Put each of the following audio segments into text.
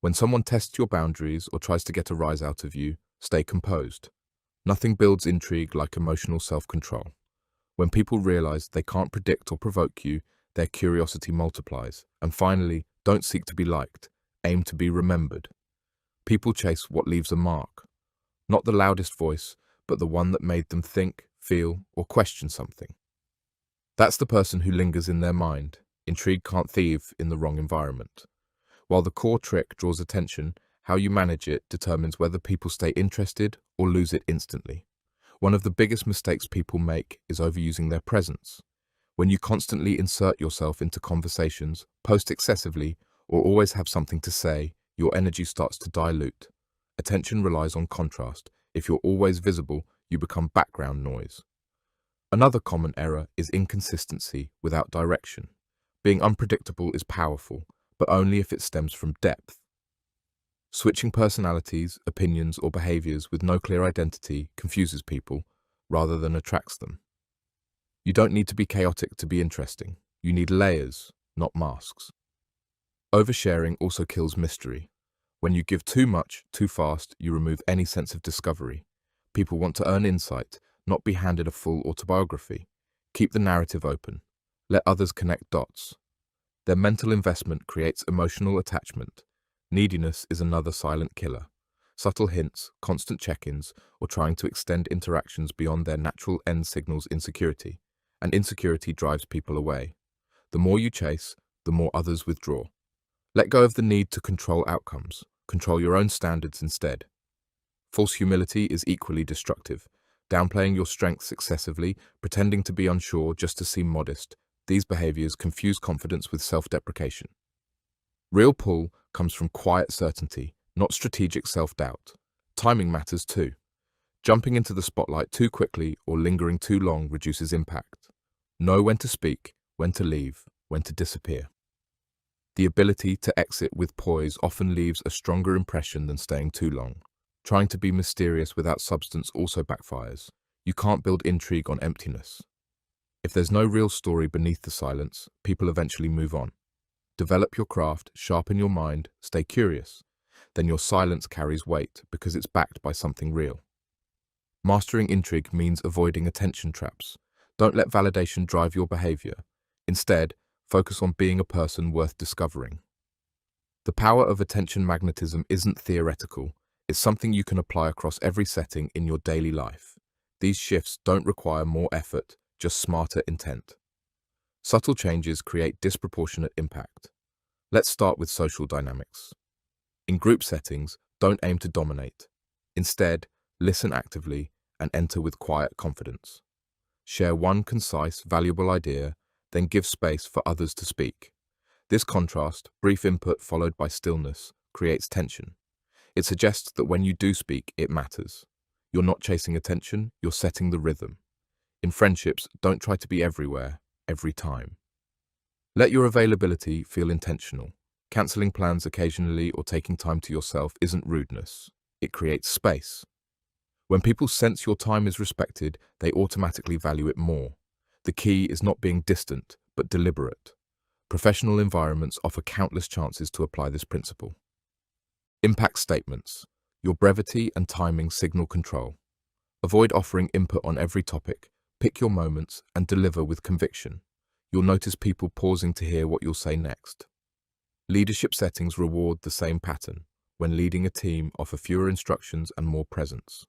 When someone tests your boundaries or tries to get a rise out of you, stay composed. Nothing builds intrigue like emotional self-control. When people realize they can't predict or provoke you, their curiosity multiplies. And finally, don't seek to be liked, aim to be remembered. People chase what leaves a mark, not the loudest voice, but the one that made them think, feel, or question something. That's the person who lingers in their mind. Intrigue can't thrive in the wrong environment. While the core trick draws attention, how you manage it determines whether people stay interested or lose it instantly. One of the biggest mistakes people make is overusing their presence. When you constantly insert yourself into conversations, post excessively, or always have something to say, your energy starts to dilute. Attention relies on contrast. If you're always visible, you become background noise. Another common error is inconsistency without direction. Being unpredictable is powerful, but only if it stems from depth. Switching personalities, opinions, or behaviors with no clear identity confuses people rather than attracts them. You don't need to be chaotic to be interesting. You need layers, not masks. Oversharing also kills mystery. When you give too much, too fast, you remove any sense of discovery. People want to earn insight, not be handed a full autobiography. Keep the narrative open. Let others connect dots. Their mental investment creates emotional attachment. Neediness is another silent killer. Subtle hints, constant check-ins, or trying to extend interactions beyond their natural end signals insecurity. And insecurity drives people away. The more you chase, the more others withdraw. Let go of the need to control outcomes. Control your own standards instead. False humility is equally destructive. Downplaying your strengths excessively, pretending to be unsure just to seem modest. These behaviors confuse confidence with self-deprecation. Real pull comes from quiet certainty, not strategic self-doubt. Timing matters too. Jumping into the spotlight too quickly or lingering too long reduces impact. Know when to speak, when to leave, when to disappear. The ability to exit with poise often leaves a stronger impression than staying too long. Trying to be mysterious without substance also backfires. You can't build intrigue on emptiness. If there's no real story beneath the silence, people eventually move on. Develop your craft, sharpen your mind, stay curious. Then your silence carries weight because it's backed by something real. Mastering intrigue means avoiding attention traps. Don't let validation drive your behavior. Instead, focus on being a person worth discovering. The power of attention magnetism isn't theoretical. It's something you can apply across every setting in your daily life. These shifts don't require more effort, just smarter intent. Subtle changes create disproportionate impact. Let's start with social dynamics. In group settings, don't aim to dominate. Instead, listen actively and enter with quiet confidence. Share one concise, valuable idea, then give space for others to speak. This contrast, brief input followed by stillness, creates tension. It suggests that when you do speak, it matters. You're not chasing attention, you're setting the rhythm. In friendships, don't try to be everywhere, every time. Let your availability feel intentional. Cancelling plans occasionally or taking time to yourself isn't rudeness. It creates space. When people sense your time is respected, they automatically value it more. The key is not being distant, but deliberate. Professional environments offer countless chances to apply this principle. Impact statements. Your brevity and timing signal control. Avoid offering input on every topic. Pick your moments and deliver with conviction. You'll notice people pausing to hear what you'll say next. Leadership settings reward the same pattern. When leading a team, offer fewer instructions and more presence.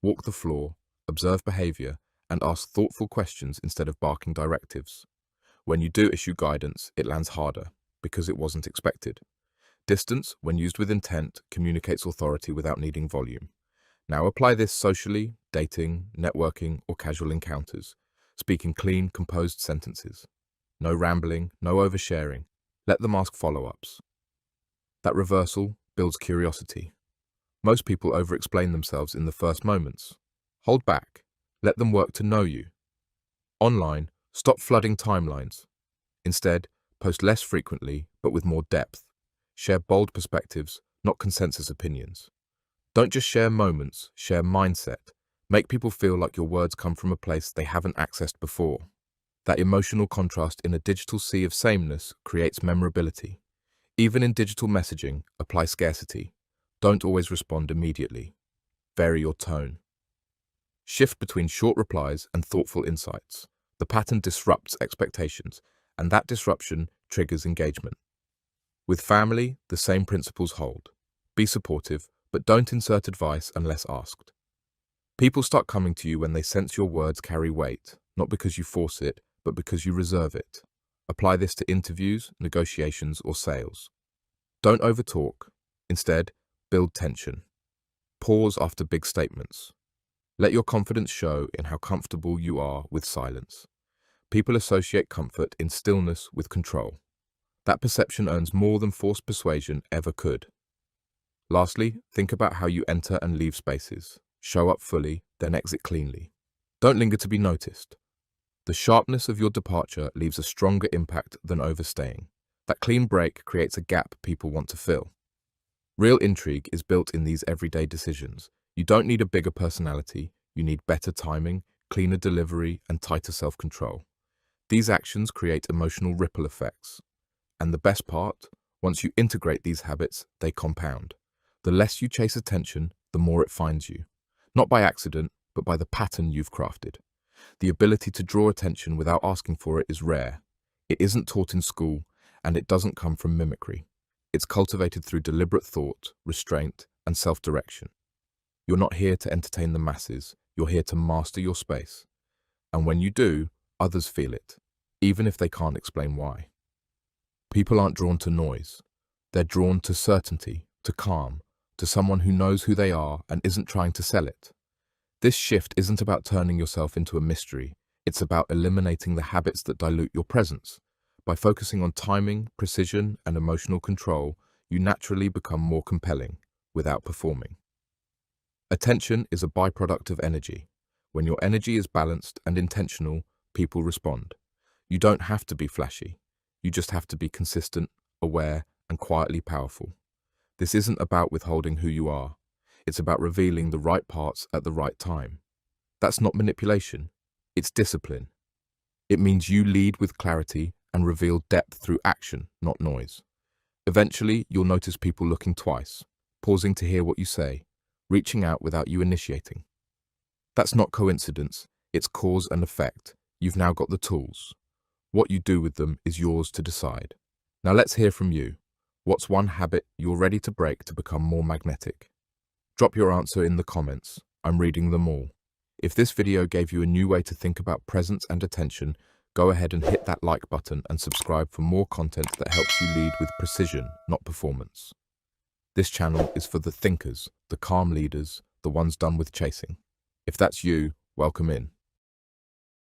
Walk the floor, observe behavior, and ask thoughtful questions instead of barking directives. When you do issue guidance, it lands harder because it wasn't expected. Distance, when used with intent, communicates authority without needing volume. Now apply this socially, dating, networking, or casual encounters. Speak in clean, composed sentences. No rambling, no oversharing. Let them ask follow-ups. That reversal builds curiosity. Most people over-explain themselves in the first moments. Hold back. Let them work to know you. Online, stop flooding timelines. Instead, post less frequently, but with more depth. Share bold perspectives, not consensus opinions. Don't just share moments, share mindset. Make people feel like your words come from a place they haven't accessed before. That emotional contrast in a digital sea of sameness creates memorability. Even in digital messaging, apply scarcity. Don't always respond immediately. Vary your tone. Shift between short replies and thoughtful insights. The pattern disrupts expectations, and that disruption triggers engagement. With family, the same principles hold. Be supportive, but don't insert advice unless asked. People start coming to you when they sense your words carry weight, not because you force it, but because you reserve it. Apply this to interviews, negotiations, or sales. Don't overtalk. Instead, build tension. Pause after big statements. Let your confidence show in how comfortable you are with silence. People associate comfort in stillness with control. That perception earns more than forced persuasion ever could. Lastly, think about how you enter and leave spaces. Show up fully, then exit cleanly. Don't linger to be noticed. The sharpness of your departure leaves a stronger impact than overstaying. That clean break creates a gap people want to fill. Real intrigue is built in these everyday decisions. You don't need a bigger personality, you need better timing, cleaner delivery, and tighter self-control. These actions create emotional ripple effects. And the best part, once you integrate these habits, they compound. The less you chase attention, the more it finds you. Not by accident, but by the pattern you've crafted. The ability to draw attention without asking for it is rare. It isn't taught in school, and it doesn't come from mimicry. It's cultivated through deliberate thought, restraint, and self-direction. You're not here to entertain the masses, you're here to master your space. And when you do, others feel it, even if they can't explain why. People aren't drawn to noise. They're drawn to certainty, to calm, to someone who knows who they are and isn't trying to sell it. This shift isn't about turning yourself into a mystery. It's about eliminating the habits that dilute your presence. By focusing on timing, precision, and emotional control, you naturally become more compelling without performing. Attention is a byproduct of energy. When your energy is balanced and intentional, people respond. You don't have to be flashy. You just have to be consistent, aware, and quietly powerful. This isn't about withholding who you are. It's about revealing the right parts at the right time. That's not manipulation. It's discipline. It means you lead with clarity and reveal depth through action, not noise. Eventually, you'll notice people looking twice, pausing to hear what you say, reaching out without you initiating. That's not coincidence. It's cause and effect. You've now got the tools. What you do with them is yours to decide. Now let's hear from you. What's one habit you're ready to break to become more magnetic? Drop your answer in the comments. I'm reading them all. If this video gave you a new way to think about presence and attention, go ahead and hit that like button and subscribe for more content that helps you lead with precision, not performance. This channel is for the thinkers, the calm leaders, the ones done with chasing. If that's you, welcome in.